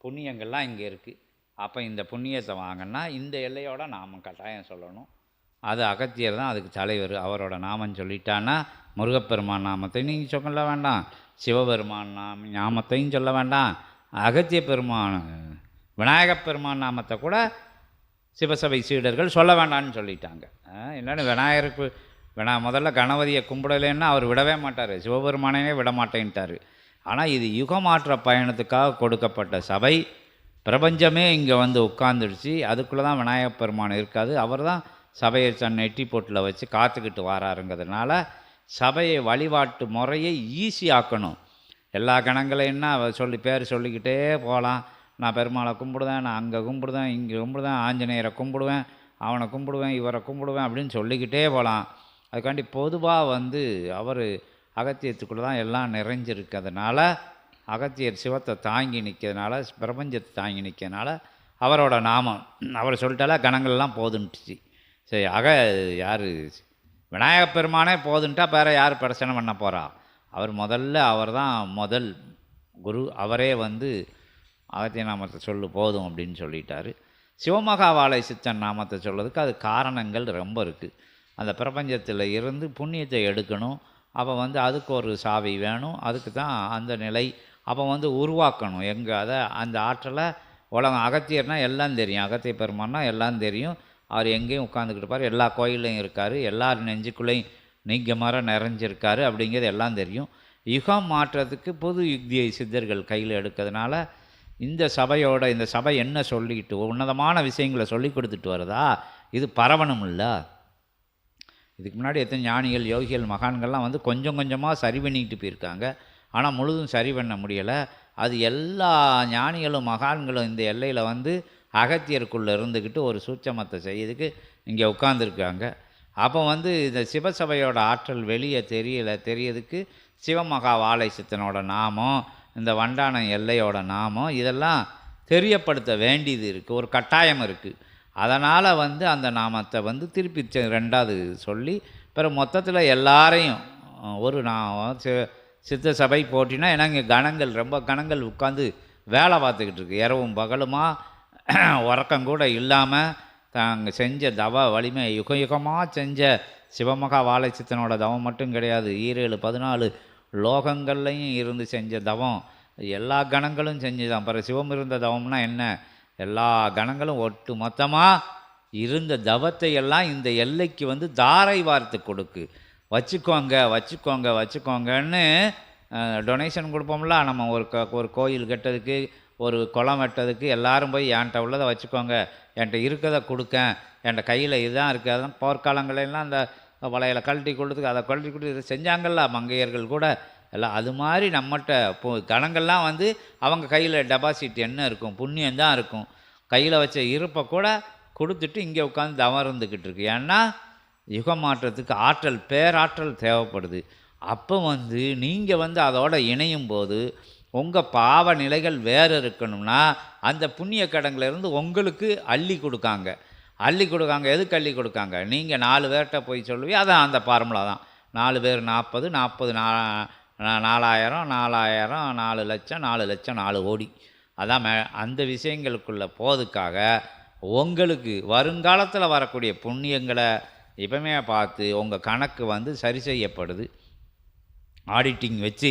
புண்ணியங்கள்லாம் இங்கே இருக்குது. அப்போ இந்த புண்ணியத்தை வாங்கினா இந்த எல்லையோட நாமம் கட்டாயம் சொல்லணும். அது அகத்தியர் தான் அதுக்கு தலைவர். அவரோட நாமம் சொல்லிட்டான்னா முருகப்பெருமான் நாமத்தை நீங்கள் சொல்ல வேண்டாம், சிவபெருமான் நாமத்தையும் சொல்ல வேண்டாம், அகத்திய பெருமான் விநாயகப் பெருமான் நாமத்தை கூட சிவசபை சீடர்கள் சொல்ல வேண்டான்னு சொல்லிட்டாங்க. என்னென்னு விநாயகருக்கு முதல்ல கணபதியை கும்பிடலைன்னா அவர் விடவே மாட்டார், சிவபெருமானையே விட மாட்டேன்ட்டார். ஆனால் இது யுகமாற்ற பயணத்துக்காக கொடுக்கப்பட்ட சபை. பிரபஞ்சமே இங்கே வந்து உட்காந்துடுச்சு. அதுக்குள்ளே தான் விநாயகப் பெருமான் இருக்காது. அவர் தான் சபையை தன் நெட்டி போட்டில் வச்சு காத்துக்கிட்டு வராருங்கிறதுனால சபையை வழிபாட்டு முறையை ஈஸியாக்கணும். எல்லா கணங்களைன்னா சொல்லி பேர் சொல்லிக்கிட்டே போகலாம். நான் பெருமாளை கும்பிடுவேன், நான் அங்கே கும்பிடுவேன், இங்கே கும்பிடுவேன், ஆஞ்சநேயரை கும்பிடுவேன், அவனை கும்பிடுவேன், இவரை கும்பிடுவேன் அப்படின்னு சொல்லிக்கிட்டே போகலாம். அதுக்காண்டி பொதுவாக வந்து அவர் அகத்தியத்துக்குள்ளே தான் எல்லாம் நிறைஞ்சிருக்கிறதுனால, அகத்தியர் சிவத்தை தாங்கி நிற்கிறதுனால, பிரபஞ்சத்தை தாங்கி நிற்கிறதுனால அவரோட நாமம் அவர் சொல்லிட்டால கணங்கள்லாம் போதுன்ட்டுச்சு. சரி, யார் விநாயகப் பெருமானே போதுன்ட்டா வேறு யார் பிரச்சனை பண்ண போகிறா? அவர் தான் முதல் குரு. அவரே வந்து அகத்திய நாமத்தை சொல்லு போதும் அப்படின்னு சொல்லிட்டார். சிவமகாவாலை சித்தன் நாமத்தை சொல்கிறதுக்கு அது காரணங்கள் ரொம்ப இருக்குது. அந்த பிரபஞ்சத்தில் இருந்து புண்ணியத்தை எடுக்கணும். அப்போ வந்து அதுக்கு ஒரு சாவி வேணும். அதுக்கு தான் அந்த நிலை அப்போ வந்து உருவாக்கணும். அதை அந்த ஆற்றலை உலகம் அகத்தியர்னால் எல்லாம் தெரியும், அகத்திய பெருமானா எல்லாம் தெரியும். அவர் எங்கேயும் உட்காந்துக்கிட்டு பாரு, எல்லா கோயிலையும் இருக்கார், எல்லார் நெஞ்சுக்குள்ளேயும் நீங்க மரம் நிறைஞ்சிருக்காரு அப்படிங்கிறது எல்லாம் தெரியும். யுகம் மாற்றத்துக்கு பொது யுக்தியை சித்தர்கள் கையில் எடுக்கிறதுனால இந்த சபை என்ன சொல்லிக்கிட்டு உன்னதமான விஷயங்களை சொல்லி கொடுத்துட்டு வருதா? இது பரவணும் இல்லை? இதுக்கு முன்னாடி எத்தனை ஞானிகள், யோகிகள், மகான்கள்லாம் வந்து கொஞ்சம் கொஞ்சமாக சரி பண்ணிக்கிட்டு போயிருக்காங்க. ஆனால் முழுதும் சரி பண்ண முடியலை. அது எல்லா ஞானிகளும் மகான்களும் இந்த எல்லையில் வந்து அகத்தியருக்குள்ளே இருந்துக்கிட்டு ஒரு சூட்சமத்தை செய்யறதுக்கு இங்கே உட்காந்துருக்காங்க. அப்போ வந்து இந்த சிவசபையோட ஆற்றல் வெளியே தெரியறதுக்கு சிவமகா வாழை சித்தனோட நாமம், இந்த வண்டான எல்லையோட நாமம் இதெல்லாம் தெரியப்படுத்த வேண்டியது இருக்குது, ஒரு கட்டாயம் இருக்குது. அதனால் வந்து அந்த நாமத்தை வந்து திருப்பி ரெண்டாவது சொல்லி பிறகு மொத்தத்தில் எல்லாரையும் ஒரு சித்த சபை போட்டினா, ஏன்னா இங்கே ரொம்ப கணங்கள் உட்காந்து வேலை பார்த்துக்கிட்டு இருக்கு. இரவும் பகலுமா உறக்கம் கூட இல்லாமல் தாங்க செஞ்ச தவ வலிமை யுகமாக செஞ்ச சிவமகா வாழை சித்தனோட தவம் மட்டும் கிடையாது, 14 லோகங்கள்லையும் இருந்து செஞ்ச தவம் எல்லா கணங்களும் செஞ்சுதான். அப்புறம் சிவம் இருந்த தவம்னா என்ன? எல்லா கணங்களும் ஒட்டு மொத்தமாக இருந்த தவத்தை எல்லாம் இந்த எல்லைக்கு வந்து தாரை வார்த்து கொடுக்கு. வச்சுக்கோங்கன்னு டொனேஷன் கொடுப்போம்ல. நம்ம ஒரு கோயில் கட்டுறதுக்கு, ஒரு குளம் வெட்டதுக்கு எல்லாரும் போய் என்கிட்ட உள்ளதை வச்சுக்கோங்க, என்கிட்ட இருக்கிறத கொடுக்கேன், என்கிட்ட கையில் இதுதான் இருக்குது. அதான் போர்க்காலங்களெல்லாம் அந்த வளையலை கழட்டி கொடுத்துக்கு அதை கழட்டி கொடுத்து இதை செஞ்சாங்கள்ல மங்கையர்கள் கூட எல்லாம். அது மாதிரி நம்மகிட்ட கணங்கள்லாம் வந்து அவங்க கையில் டெபாசிட் என்ன இருக்கும்? புண்ணியந்தான் இருக்கும். கையில் வச்ச இருப்பை கூட கொடுத்துட்டு இங்கே உட்காந்து தவம் இருந்துக்கிட்டு இருக்கு. ஏன்னா யுகம் மாற்றத்துக்கு ஆற்றல், பேராற்றல் தேவைப்படுது. அப்போ வந்து நீங்கள் வந்து அதோட இணையும் போது உங்கள் பாவ நிலைகள் வேறு இருக்கணும்னா அந்த புண்ணிய கடங்கிலேருந்து உங்களுக்கு அள்ளி கொடுக்காங்க. எதுக்கு அள்ளி கொடுக்காங்க? நீங்கள் 4 பேர்கிட்ட போய் சொல்லுவீங்க. அதான் அந்த ஃபார்முலா தான். 4 பேர் 40, 4000, 4 லட்சம், 4 கோடி. அதான் அந்த விஷயங்களுக்குள்ள போதுக்காக உங்களுக்கு வருங்காலத்தில் வரக்கூடிய புண்ணியங்களை இப்போமே பார்த்து உங்கள் கணக்கு வந்து சரி செய்யப்படுது. ஆடிட்டிங் வச்சு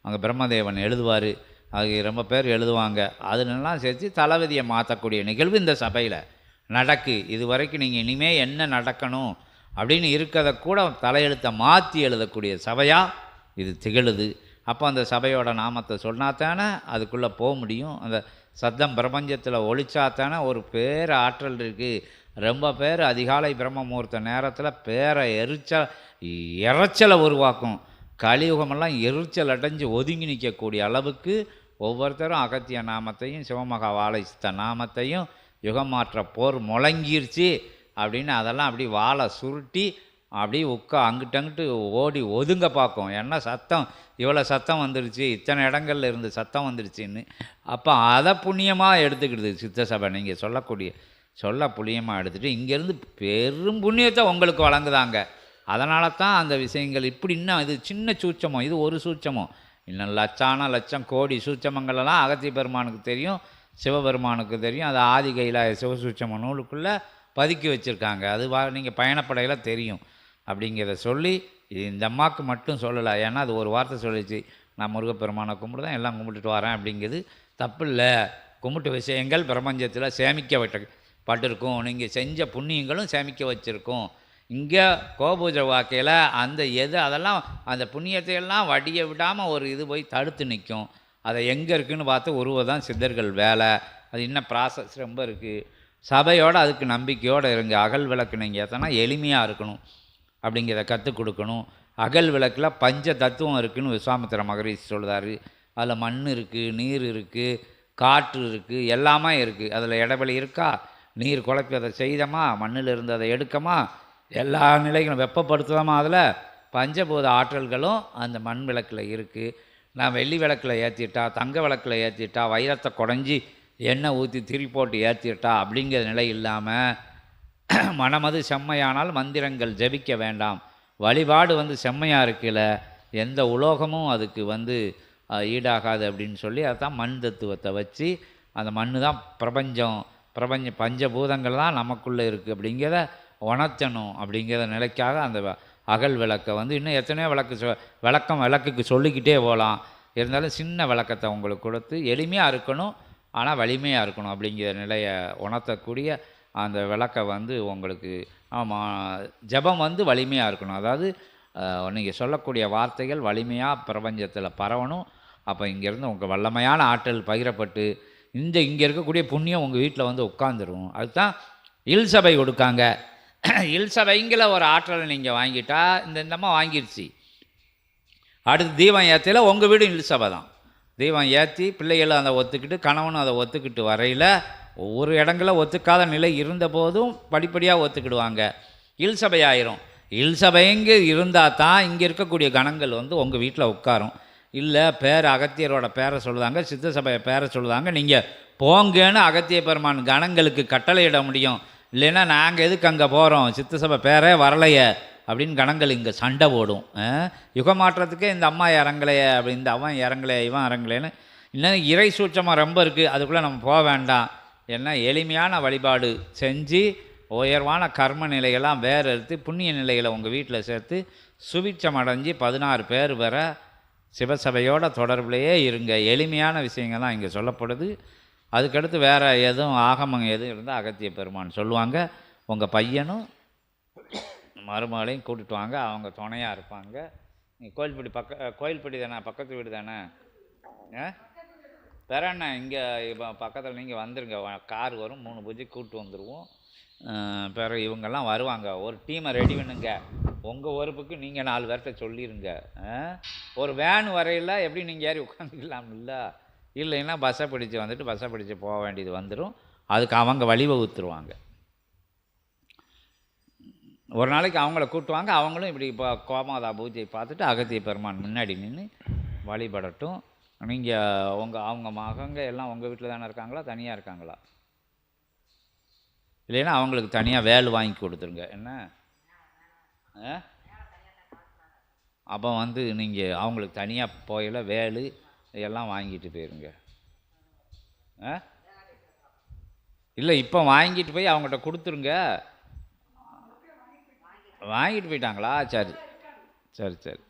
அங்கே பிரம்மதேவன் எழுதுவார், அது ரொம்ப பேர் எழுதுவாங்க. அதுலாம் சேர்த்து தளபதியை மாற்றக்கூடிய நிகழ்வு இந்த சபையில் நடக்கு. இது வரைக்கும் நீங்கள் இனிமேல் என்ன நடக்கணும் அப்படின்னு இருக்கிறத கூட தலையெழுத்தை மாற்றி எழுதக்கூடிய சபையாக இது திகழுது. அப்போ அந்த சபையோட நாமத்தை சொன்னாத்தானே அதுக்குள்ளே போக முடியும். அந்த சத்தம் பிரபஞ்சத்தில் ஒழிச்சாத்தானே ஒரு பேர் ஆற்றல் இருக்குது. ரொம்ப பேர் அதிகாலை பிரம்ம முகூர்த்த நேரத்தில் இறைச்சலை உருவாக்கும். கலியுகமெல்லாம் எரிச்சல் அடைஞ்சு ஒதுங்கி நிற்கக்கூடிய அளவுக்கு ஒவ்வொருத்தரும் அகத்திய நாமத்தையும் சிவமகா வாழை சித்த நாமத்தையும் யுகமாற்ற போர் முழங்கிருச்சு அப்படின்னு அதெல்லாம் அப்படி வாழை சுருட்டி அப்படி அங்கிட்டு ஓடி ஒதுங்க பார்க்கும். ஏன்னா இவ்வளோ சத்தம் வந்துருச்சு, இத்தனை இடங்கள்ல இருந்து சத்தம் வந்துருச்சுன்னு. அப்போ அதை புண்ணியமாக எடுத்துக்கிடுது சித்த சபை. நீங்கள் சொல்ல புண்ணியமாக எடுத்துகிட்டு இங்கேருந்து பெரும் புண்ணியத்தை உங்களுக்கு வழங்குதாங்க. அதனால தான் அந்த விஷயங்கள் இப்படி இன்னும் இது சின்ன சூட்சமோ, இது ஒரு சூட்சமோ. இன்னும் லட்சான லட்சம் கோடி சூட்சமங்களெல்லாம் அகத்திய பெருமானுக்கு தெரியும், சிவபெருமானுக்கு தெரியும். அது ஆதி கைலாய சிவசூட்சம நூலுக்குள்ளே பதுக்கி வச்சுருக்காங்க. அது நீங்கள் பயணப்படையில் தெரியும் அப்படிங்கிறத சொல்லி, இது இந்த அம்மாவுக்கு மட்டும் சொல்லலை. ஏன்னா அது ஒரு வார்த்தை சொல்லிச்சு, நான் முருகப்பெருமானை கும்பிட்டு தான் எல்லாம் கும்பிட்டுட்டு வரேன் அப்படிங்கிறது தப்பு இல்லை. கும்பிட்டு விஷயங்கள் பிரபஞ்சத்தில் சேமிக்கப்பட்டிருக்கும், நீங்கள் செஞ்ச புண்ணியங்களும் சேமிக்க வச்சுருக்கோம். இங்கே கோபூஜை வாக்கையில் அந்த அதெல்லாம் அந்த புண்ணியத்தையெல்லாம் வடிய விடாமல் ஒரு இது போய் தடுத்து நிற்கும். அதை எங்கே இருக்குதுன்னு பார்த்து உருவதான் சித்தர்கள் வேலை. அது இன்னும் ப்ராசஸ் ரொம்ப இருக்குது. சபையோடு அதுக்கு நம்பிக்கையோடு இருங்க. அகல் விளக்கு நீங்கள் ஏற்றினா எளிமையாக இருக்கணும் அப்படிங்கிறத கற்றுக் கொடுக்கணும். அகல் விளக்கில் பஞ்ச தத்துவம் இருக்குதுன்னு விஸ்வாமித்திர மகரிஷி சொல்கிறாரு. அதில் மண் இருக்குது, நீர் இருக்குது, காற்று இருக்குது, எல்லாமே இருக்குது. அதில் இடைவெளி இருக்கா, நீர் குழப்பி அதை செய்தோமா, மண்ணில் இருந்து அதை எடுக்கமா, எல்லா நிலைகளும் வெப்பப்படுத்துவோமா, அதில் பஞ்சபூத ஆற்றல்களும் அந்த மண் விளக்கில் இருக்குது. நான் வெள்ளி விளக்கில் ஏற்றிட்டா, தங்க விளக்கில் ஏற்றிட்டா, வைரத்தை குடஞ்சி எண்ணெய் ஊற்றி திரி போட்டு ஏற்றிட்டா அப்படிங்கிற நிலை இல்லாமல், மனமது செம்மையானால் மந்திரங்கள் ஜபிக்க வேண்டாம், வழிபாடு செம்மையாக இருக்குல்ல, எந்த உலோகமும் அதுக்கு ஈடாகாது அப்படின்னு சொல்லி அதுதான் மண் தத்துவத்தை வச்சு, அந்த மண் தான் பஞ்சபூதங்கள் தான் நமக்குள்ளே இருக்குது அப்படிங்கிறத உணர்த்தணும். அப்படிங்கிற நிலைக்காக அந்த அகல் விளக்கை இன்னும் எத்தனையோ விளக்குக்கு சொல்லிக்கிட்டே போகலாம். இருந்தாலும் சின்ன விளக்கத்தை உங்களுக்கு கொடுத்து எளிமையாக இருக்கணும், ஆனால் வலிமையாக இருக்கணும் அப்படிங்கிற நிலையை உணர்த்தக்கூடிய அந்த விளக்கை உங்களுக்கு ஜபம் வலிமையாக இருக்கணும். அதாவது நீங்கள் சொல்லக்கூடிய வார்த்தைகள் வலிமையாக பிரபஞ்சத்தில் பரவணும். அப்போ இங்கேருந்து உங்கள் வல்லமையான ஆற்றல் பகிரப்பட்டு இங்கே இருக்கக்கூடிய புண்ணியம் உங்கள் வீட்டில் உட்காந்துரும். அதுதான் இல் சபை கொடுக்காங்க. இல் சபைங்கிற ஒரு ஆற்றலை நீங்கள் வாங்கிட்டா, இந்தம்மா வாங்கிடுச்சு, அடுத்து தீபம் ஏற்றில உங்கள் வீடும் இல் சபை தான். தீபம் ஏற்றி பிள்ளைகளும் அதை ஒத்துக்கிட்டு, கணவனும் அதை ஒத்துக்கிட்டு வரையில், ஒவ்வொரு இடங்களில் ஒத்துக்காத நிலை இருந்த போதும் படிப்படியாக ஒத்துக்கிடுவாங்க, இல் சபை ஆயிரும். இல் சபைங்க இருந்தால் தான் இங்கே இருக்கக்கூடிய கணங்கள் உங்கள் வீட்டில் உட்காரும். இல்லை அகத்தியரோட பேரை சொல்லுதாங்க, சித்த சபையை பேரை சொல்லுதாங்க, நீங்கள் போங்கன்னு அகத்திய பெருமான் கணங்களுக்கு கட்டளையிட முடியும். இல்லைன்னா நாங்கள் எதுக்கு அங்கே போகிறோம், சித்த சபை பேரே வரலையே அப்படின்னு கணங்கள் இங்கே சண்டை போடும். யுகமாற்றத்துக்கே இந்த அம்மா இறங்கலையே, அப்படி இந்த அவன் இறங்கலையே, இவன் இறங்கலைன்னு. இன்னும் இறை சூட்சமாக ரொம்ப இருக்குது, அதுக்குள்ளே நம்ம போக வேண்டாம். ஏன்னா எளிமையான வழிபாடு செஞ்சு உயர்வான கர்ம நிலையெல்லாம் வேறு எடுத்து புண்ணிய நிலைகளை உங்கள் வீட்டில் சேர்த்து சுபிட்சம் அடைஞ்சி 16 பேர் வர சிவசபையோட தொடர்புலையே இருங்க. எளிமையான விஷயங்கள் தான் இங்கே சொல்லப்படுது. அதுக்கடுத்து வேறு எதுவும் ஆகமங்க எதுவும் இருந்தால் அகத்திய பெருமான் சொல்லுவாங்க. உங்கள் பையனும் மருமகளையும் கூட்டிட்டு வாங்க, அவங்க துணையாக இருப்பாங்க. நீங்கள் கோயில்பட்டி தானே, பக்கத்து வீடு தானே, வேற என்ன, இங்கே இப்போ பக்கத்தில் நீங்கள் வந்துடுங்க, கார் வரும், 3 பூஜை கூப்பிட்டு வந்துடுவோம். பிறகு இவங்கெல்லாம் வருவாங்க. ஒரு டீமை ரெடி பண்ணுங்க, உங்கள் ஒருப்புக்கு நீங்கள் 4 பேர்த்த சொல்லிடுங்க. ஒரு வேன் வரையில் எப்படி நீங்கள் ஏறி உட்காந்துக்கலாம், இல்லைன்னா பஸ்ஸை பிடிச்சி போக வேண்டியது வந்துடும். அதுக்கு அவங்க வழிவகுத்துருவாங்க. ஒரு நாளைக்கு அவங்கள கூட்டுவாங்க, அவங்களும் இப்படி இப்போ கோமாதா பூஜை பார்த்துட்டு அகத்திய பெருமான் முன்னாடி நின்று வழிபடட்டும். நீங்கள் அவங்க மகங்க எல்லாம் உங்கள் வீட்டில் தானே இருக்காங்களா, தனியாக இருக்காங்களா? இல்லைன்னா அவங்களுக்கு தனியாக வேலை வாங்கி கொடுத்துருங்க. என்ன அப்போ நீங்கள் அவங்களுக்கு தனியாக போயில வேலு எல்லாம் வாங்கிட்டு போயிருங்க. இல்லை இப்போ வாங்கிட்டு போய் அவங்கள்ட்ட கொடுத்துருங்க. வாங்கிட்டு போயிட்டாங்களா? சரி சரி சரி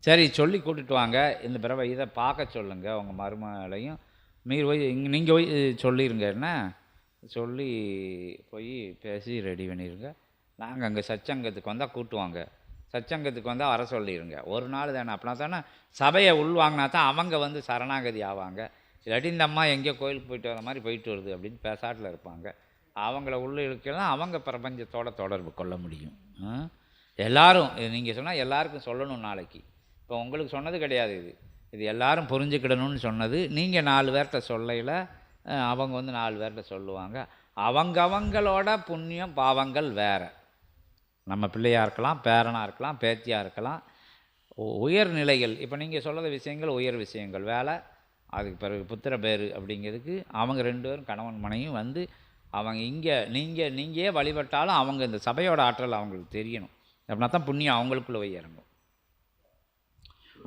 சரி சொல்லி கூட்டிட்டு வாங்க. இந்த பிறவை இதை பார்க்க சொல்லுங்கள், உங்கள் மருமகளையும் மீறி போய் நீங்கள் போய் சொல்லிடுங்க. என்ன சொல்லி போய் பேசி ரெடி பண்ணிடுங்க. நாங்கள் அங்கே சச்சங்கத்துக்கு வந்தால் கூட்டுவாங்க, சச்சங்கத்துக்கு வந்தால் வர சொல்லிடுங்க. ஒரு நாள் தானே, அப்படின்னா தானே சபையை உள்வாங்கினா தான் அவங்க சரணாகதி ஆவாங்க. இல்லாட்டி இந்த அம்மா எங்கேயோ கோயிலுக்கு போயிட்டு வர மாதிரி போயிட்டு வருது அப்படின்னு பேசாட்டில் இருப்பாங்க. அவங்கள உள்ள இருக்கலாம், அவங்க பிரபஞ்சத்தோட தொடர்பு கொள்ள முடியும். எல்லாரும் நீங்கள் சொன்னால் எல்லாருக்கும் சொல்லணும். நாளைக்கு இப்போ உங்களுக்கு சொன்னது கிடையாது, இது எல்லாரும் புரிஞ்சுக்கிடணும்னு சொன்னது. நீங்கள் 4 பேர்கிட்ட சொல்லையில் அவங்க 4 பேர்கிட்ட சொல்லுவாங்க. அவங்களோட புண்ணியம் பாவங்கள் வேறு. நம்ம பிள்ளையாக இருக்கலாம், பேரனாக இருக்கலாம், பேத்தியாக இருக்கலாம். உயர்நிலைகள் இப்போ நீங்கள் சொல்கிற விஷயங்கள் உயர் விஷயங்கள் வேலை. அதுக்கு பிறகு புத்திர பேர் அப்படிங்கிறதுக்கு அவங்க 2 பேரும் கணவன் மனையும் அவங்க நீங்களே வழிபட்டாலும் அவங்க இந்த சபையோட ஆற்றல் அவங்களுக்கு தெரியணும். அப்படின்னா தான் புண்ணியம் அவங்களுக்குள்ளே போய் இறங்கும்.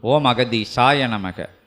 ஓம் அகதீசாய நமக.